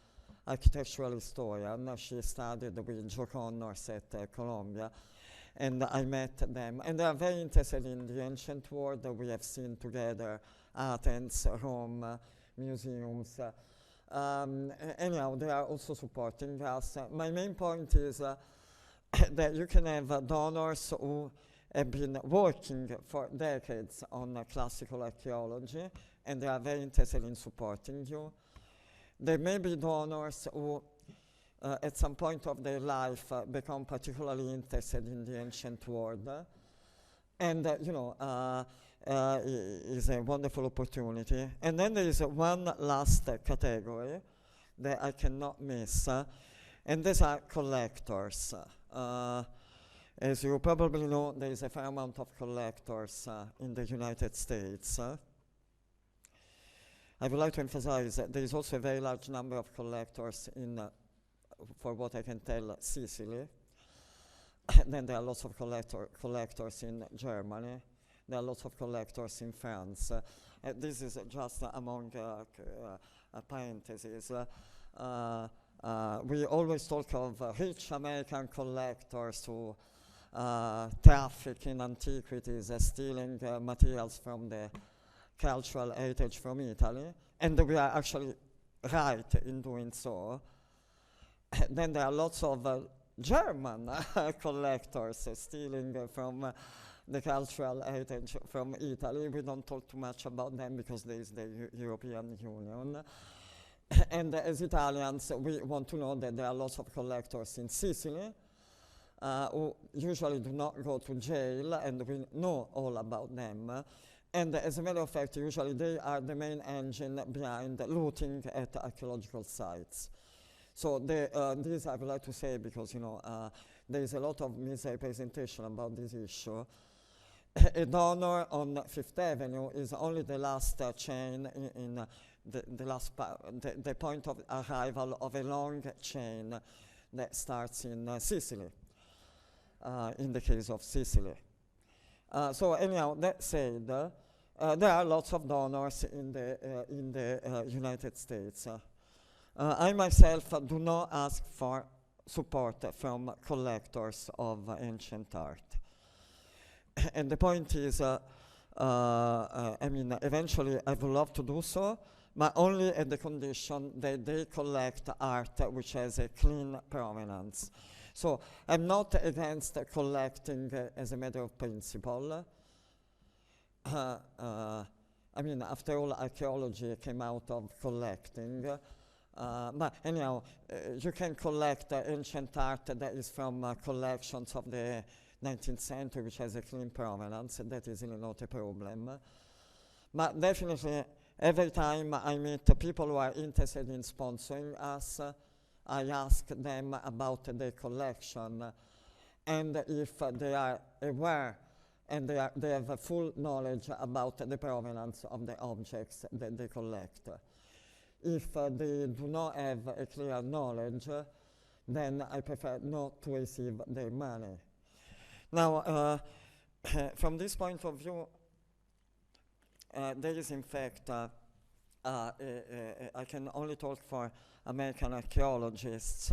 architectural historian. She studied with Joe Connors at Columbia, and I met them. And they are very interested in the ancient world. We have seen together Athens, Rome, museums. Anyhow, they are also supporting us. My main point is that you can have donors who have been working for decades on classical archaeology, and they are very interested in supporting you. There may be donors who, at some point of their life, become particularly interested in the ancient world, and is a wonderful opportunity. And then there is one last category that I cannot miss, and these are collectors. As you probably know, there is a fair amount of collectors in the United States. I would like to emphasize that there is also a very large number of collectors in, for what I can tell, Sicily. Then there are lots of collectors in Germany. There are lots of collectors in France. This is just among parentheses. We always talk of rich American collectors who traffic in antiquities, stealing materials from the cultural heritage from Italy, and we are actually right in doing so. Then there are lots of German collectors stealing from the cultural heritage from Italy. We don't talk too much about them because there is the European Union. And as Italians, we want to know that there are lots of collectors in Sicily who usually do not go to jail, and we know all about them. And as a matter of fact, usually they are the main engine behind looting at archaeological sites. So this I would like to say because, you know, there is a lot of misrepresentation about this issue. A donor on Fifth Avenue is only the last chain in the point of arrival of a long chain that starts in Sicily, in the case of Sicily. So anyhow, that said, there are lots of donors in the United States. I myself do not ask for support from collectors of ancient art. And the point is, I mean, eventually I would love to do so, but only at the condition that they collect art which has a clean provenance. So I'm not against collecting as a matter of principle. I mean, after all, archaeology came out of collecting. But anyhow, you can collect ancient art that is from collections of the 19th century, which has a clean provenance, and that is really not a problem. But definitely, every time I meet people who are interested in sponsoring us, I ask them about their collection, and if they are aware and they have a full knowledge about the provenance of the objects that they collect. If they do not have a clear knowledge, then I prefer not to receive their money. Now, from this point of view, there is in fact, I can only talk for American archaeologists.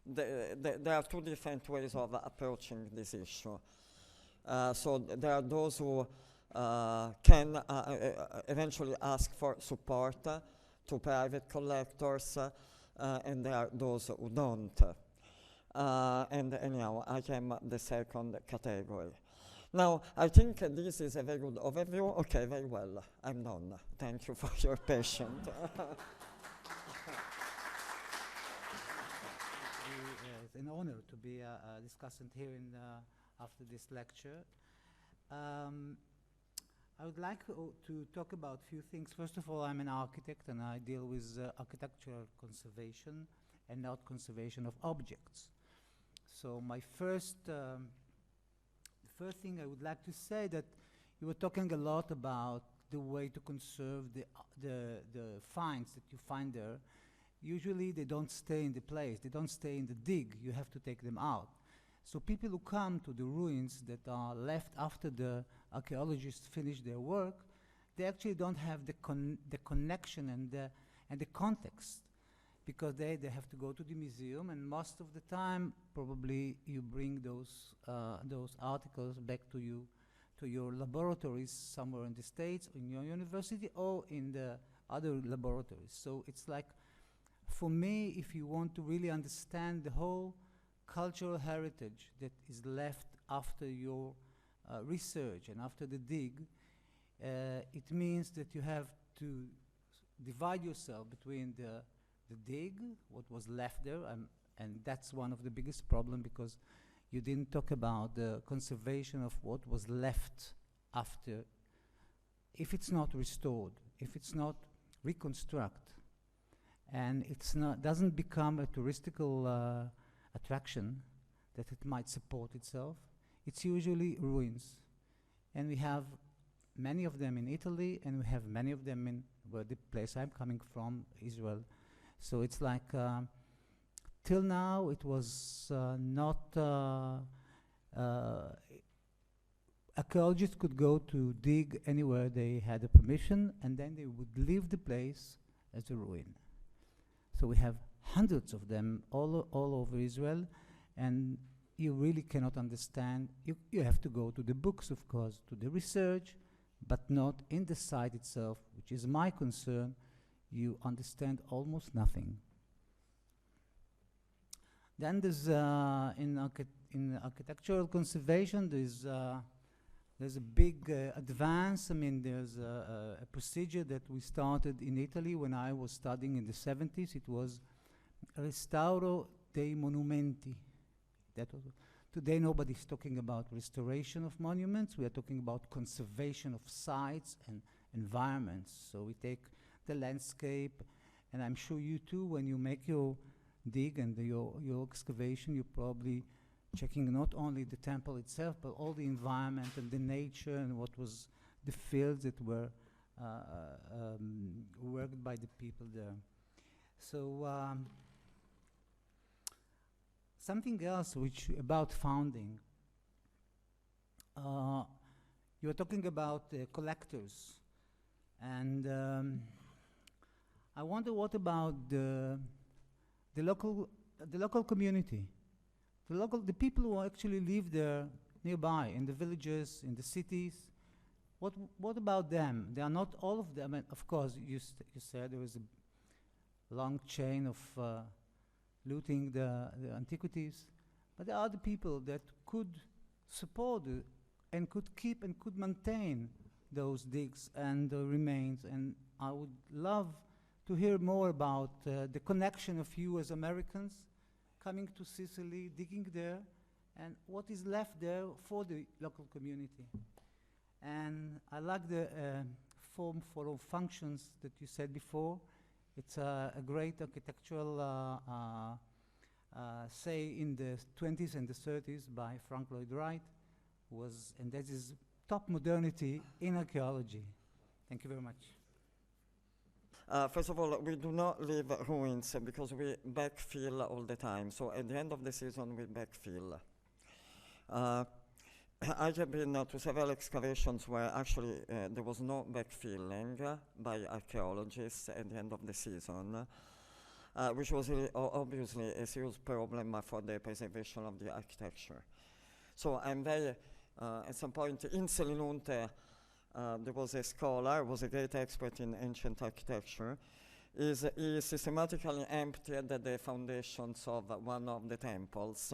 There are two different ways of approaching this issue. So there are those who can eventually ask for support to private collectors, and there are those who don't. And anyhow, I am the second category. Now, I think this is a very good overview. Okay, very well. I'm done. Thank you for your patience. It's an honor to be a discussant here after this lecture. I would like to talk about a few things. First of all, I'm an architect and I deal with architectural conservation and not conservation of objects. So my first thing I would like to say that you were talking a lot about the way to conserve the finds that you find there. Usually they don't stay in the place, they don't stay in the dig, you have to take them out. So people who come to the ruins that are left after the archaeologists finish their work, they actually don't have the connection and the context, because they have to go to the museum, and most of the time probably you bring those articles back to your laboratories somewhere in the States, in your university, or in the other laboratories. So it's like, for me, if you want to really understand the whole cultural heritage that is left after your research and after the dig, it means that you have to divide yourself between the dig, what was left there, and that's one of the biggest problems, because you didn't talk about the conservation of what was left after. If it's not restored, if it's not reconstructed, and it's not doesn't become a touristical attraction, that it might support itself, it's usually ruins. And we have many of them in Italy, and we have many of them in the place I'm coming from, Israel. So it's like, till now it was not, archaeologists could go to dig anywhere they had a permission, and then they would leave the place as a ruin. So we have hundreds of them all over Israel, and you really cannot understand. You have to go to the books, of course, to the research, but not in the site itself, which is my concern. You understand almost nothing. Then there's in architectural conservation, there's a big advance. I mean, there's a procedure that we started in Italy when I was studying in the 70s. It was Restauro dei Monumenti. Today nobody's talking about restoration of monuments. We are talking about conservation of sites and environments. So we take the landscape, and I'm sure you too, when you make your dig and your excavation, you're probably checking not only the temple itself, but all the environment and the nature and what was the fields that were worked by the people there. So something else which about founding. You were talking about collectors, and I wonder what about the local community, the people who actually live there nearby, in the villages, in the cities. What about them? They are not all of them. And of course, you said there was a long chain of looting the antiquities, but there are other people that could support and could keep and could maintain those digs and the remains. And I would love to hear more about the connection of you as Americans coming to Sicily, digging there, and what is left there for the local community. And I like the form for all functions that you said before. It's a great architectural say in the 20s and the 30s by Frank Lloyd Wright, and that is top modernity in archaeology. Thank you very much. First of all, we do not leave ruins because we backfill all the time. So at the end of the season, we backfill. I have been to several excavations where actually there was no backfilling by archaeologists at the end of the season, which was obviously a serious problem for the preservation of the architecture. So I'm very, at some point in Selinunte, there was a scholar, was a great expert in ancient architecture. He systematically emptied the foundations of one of the temples,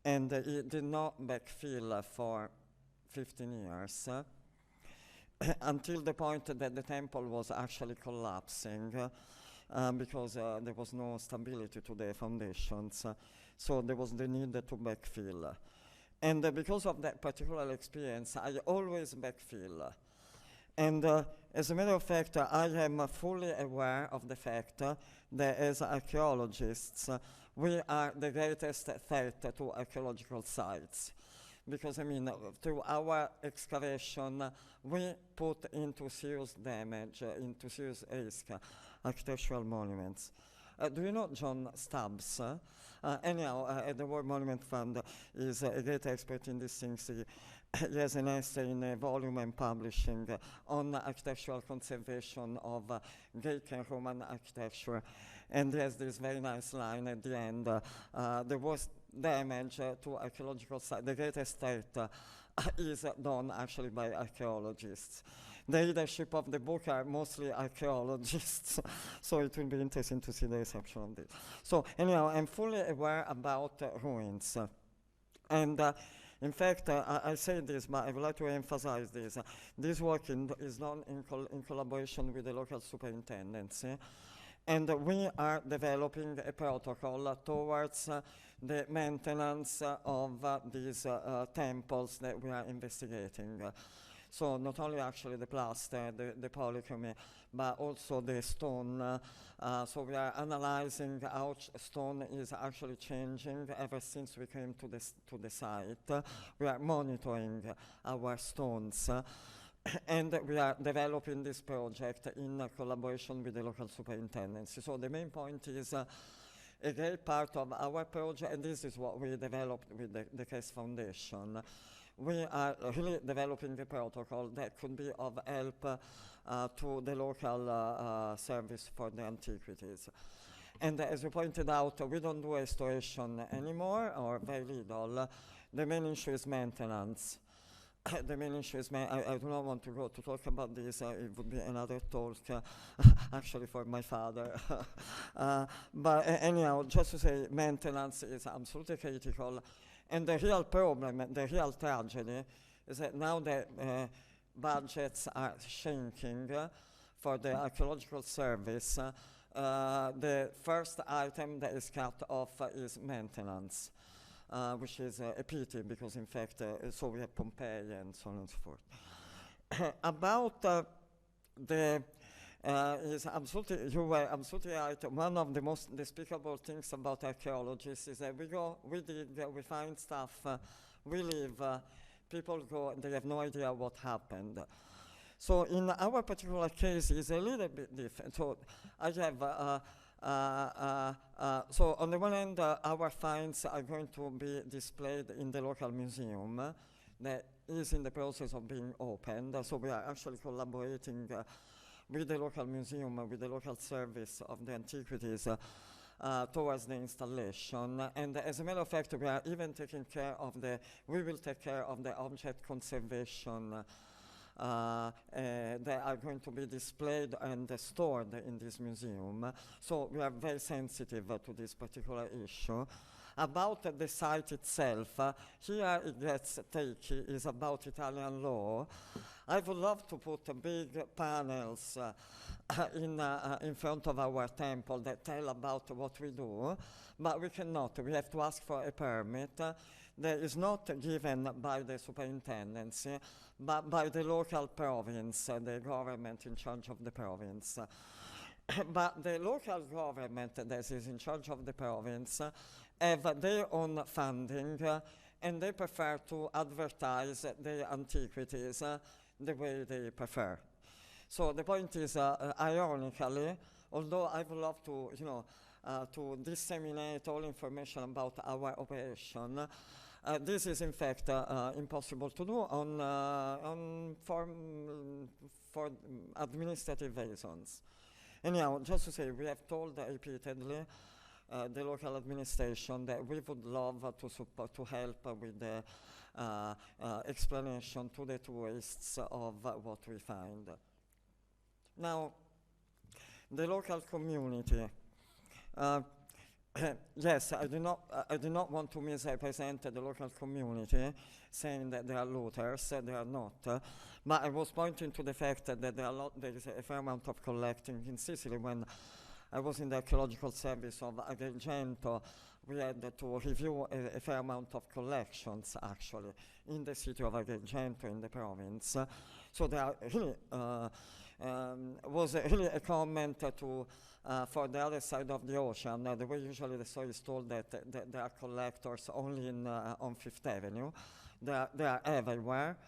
and he did not backfill for 15 years, until the point that the temple was actually collapsing, because there was no stability to the foundations, so there was the need to backfill. And because of that particular experience, I always backfill. And as a matter of fact, I am fully aware of the fact that as archaeologists, we are the greatest threat to archaeological sites. Because, I mean, through our excavation, we put into serious damage, into serious risk, architectural monuments. Do you know John Stubbs? Anyhow, the World Monument Fund is a great expert in these things. He has an essay in a volume I'm publishing on architectural conservation of Greek and Roman architecture. And he has this very nice line at the end. The worst damage to archaeological sites, the greatest threat is done actually by archaeologists. The leadership of the book are mostly archaeologists, so it will be interesting to see the reception of this. So anyhow, I'm fully aware about ruins. And in fact, I say this, but I would like to emphasize this. This work is done in collaboration with the local superintendency. And we are developing a protocol towards the maintenance of these temples that we are investigating. So not only actually the plaster, the polychromy, but also the stone. So we are analyzing how stone is actually changing ever since we came to the site. We are monitoring our stones. And we are developing this project in collaboration with the local superintendency. So the main point is a great part of our project, and this is what we developed with the Case Foundation. We are really developing a protocol that could be of help to the local service for the antiquities. And as you pointed out, we don't do restoration anymore, or very little. The main issue is maintenance. The main issue is, I do not want to go to talk about this, it would be another talk, actually for my father. But anyhow, just to say, maintenance is absolutely critical. And the real problem, the real tragedy, is that now the budgets are shrinking for the archaeological service. The first item that is cut off is maintenance. Which is a pity, because in fact, so we have Pompeii and so on and so forth. About you were absolutely right. One of the most despicable things about archaeologists is that we dig, we find stuff, we leave, people go, and they have no idea what happened. So in our particular case, it's a little bit different. So I have so on the one hand, our finds are going to be displayed in the local museum that is in the process of being opened. So we are actually collaborating with the local museum, with the local service of the antiquities towards the installation. And as a matter of fact, we are even taking care of we will take care of the object conservation that are going to be displayed and stored in this museum. So we are very sensitive to this particular issue. About the site itself, here it gets tricky, is about Italian law. I would love to put big panels in front of our temple that tell about what we do, but we cannot. We have to ask for a permit that is not given by the superintendency, but by the local province, the government in charge of the province. But the local government that is in charge of the province have their own funding, and they prefer to advertise their antiquities the way they prefer. So the point is, ironically, although I would love to, to disseminate all information about our operation, this is in fact impossible to do for administrative reasons. Anyhow, just to say, we have told repeatedly the local administration that we would love to help with the explanation to the tourists of what we find. Now, the local community. Yes, I do not want to misrepresent the local community, saying that they are looters. They are not. But I was pointing to the fact that there is a fair amount of collecting in Sicily. When I was in the archaeological service of Agrigento, we had to review a fair amount of collections, actually, in the city of Agrigento, in the province. So there are really was really a comment to for the other side of the ocean. The way usually the story is told that there are collectors only on Fifth Avenue. They are everywhere.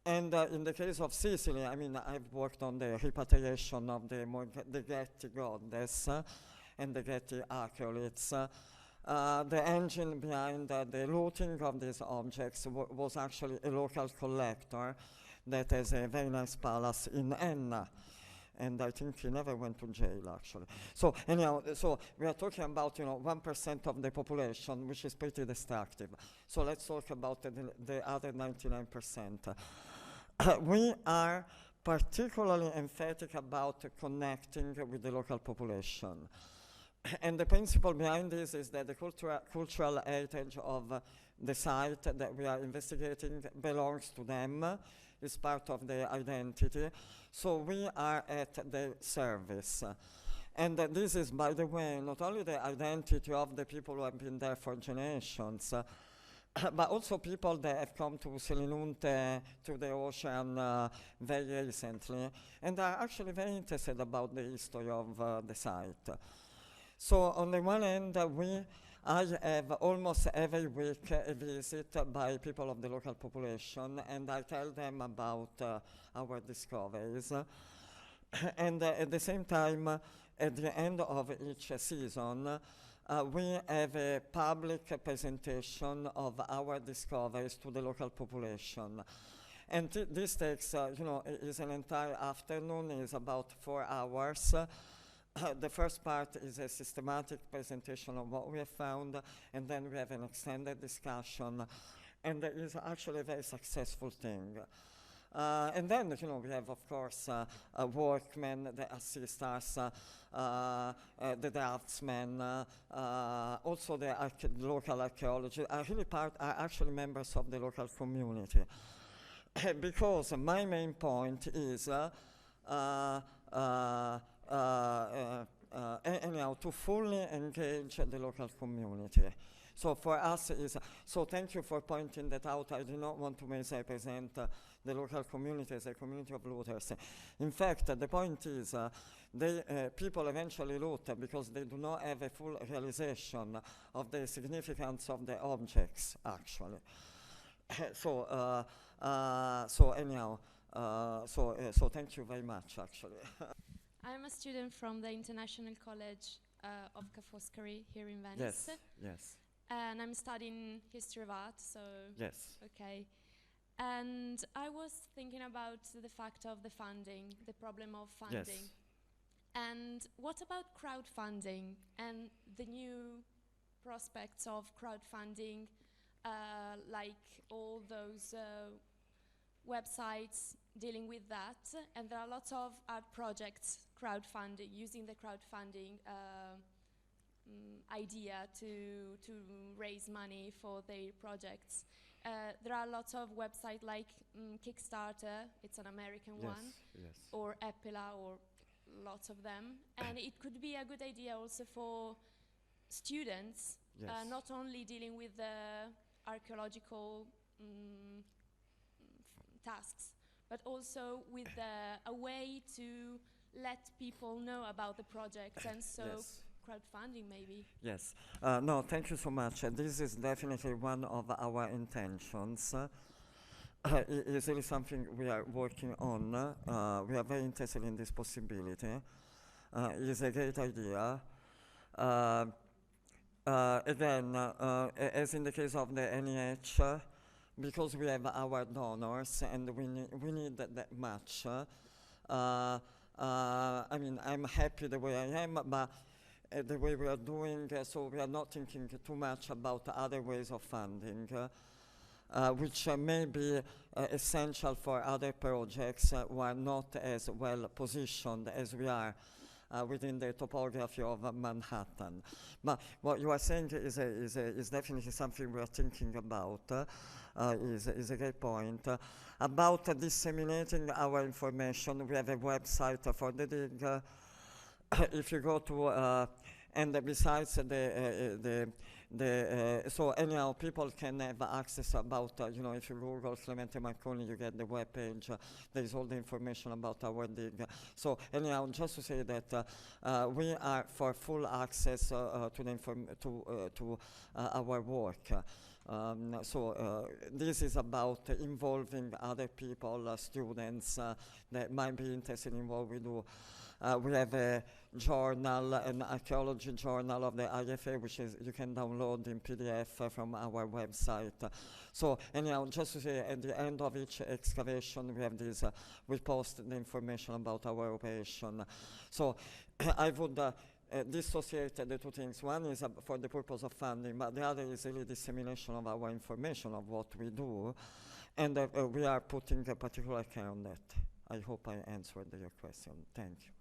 And in the case of Sicily, I mean, I've worked on the repatriation of the Getty goddess and the Getty acolytes. The engine behind the looting of these objects was actually a local collector that has a very nice palace in Enna. And I think he never went to jail, actually. So anyhow, so we are talking about 1% of the population, which is pretty destructive. So let's talk about the other 99%. We are particularly emphatic about connecting with the local population. And the principle behind this is that the cultural heritage of the site that we are investigating belongs to them, is part of their identity. So we are at the service. And this is, by the way, not only the identity of the people who have been there for generations, but also people that have come to Selinunte, to the ocean very recently, and are actually very interested about the history of the site. So on the one hand, I have almost every week a visit by people of the local population, and I tell them about our discoveries. And at the same time, at the end of each season, we have a public presentation of our discoveries to the local population. And this takes, is an entire afternoon, is about 4 hours. The first part is a systematic presentation of what we have found, and then we have an extended discussion, and it is actually a very successful thing. And then, we have, of course, workmen that assist us, the draftsmen, also the local archaeology, are actually members of the local community. Because my main point is, anyhow, to fully engage the local community. So for us so thank you for pointing that out. I do not want to misrepresent the local community as a community of looters. In fact, the point is people eventually loot because they do not have a full realization of the significance of the objects, actually. So anyhow, so thank you very much, actually. I'm a student from the International College of Ca' Foscari here in Venice. Yes, yes. And I'm studying history of art, so... Yes. Okay. And I was thinking about the fact of the funding, the problem of funding. Yes. And what about crowdfunding and the new prospects of crowdfunding, like all those websites dealing with that? And there are lots of art projects crowdfunding, using the crowdfunding idea to raise money for their projects. There are lots of websites like Kickstarter, it's an American one, yes. or Epila, or lots of them. And it could be a good idea also for students, Yes. not only dealing with the archaeological tasks, but also with a way to let people know about the project, and so Yes. crowdfunding maybe. Yes. No, thank you so much. This is definitely one of our intentions. It is really something we are working on. We are very interested in this possibility. It is a great idea. Again, as in the case of the NEH, because we have our donors and we need that much. I mean, I'm happy the way I am, but the way we are doing, so we are not thinking too much about other ways of funding, which may be essential for other projects who are not as well positioned as we are within the topography of Manhattan. But what you are saying is definitely something we are thinking about, is a great point. About disseminating our information, we have a website for the dig. If you go to, and besides so anyhow, people can have access about, if you Google Clemente Marconi, you get the web page. There is all the information about our dig. So anyhow, just to say that we are for full access to our work. This is about involving other people, students that might be interested in what we do. We have a journal, an archaeology journal of the IFA, which is you can download in PDF from our website. So anyhow, just to say, at the end of each excavation, we have this. We post the information about our operation. So I would dissociate the two things. One is for the purpose of funding, but the other is really dissemination of our information of what we do, and we are putting a particular care on that. I hope I answered your question. Thank you.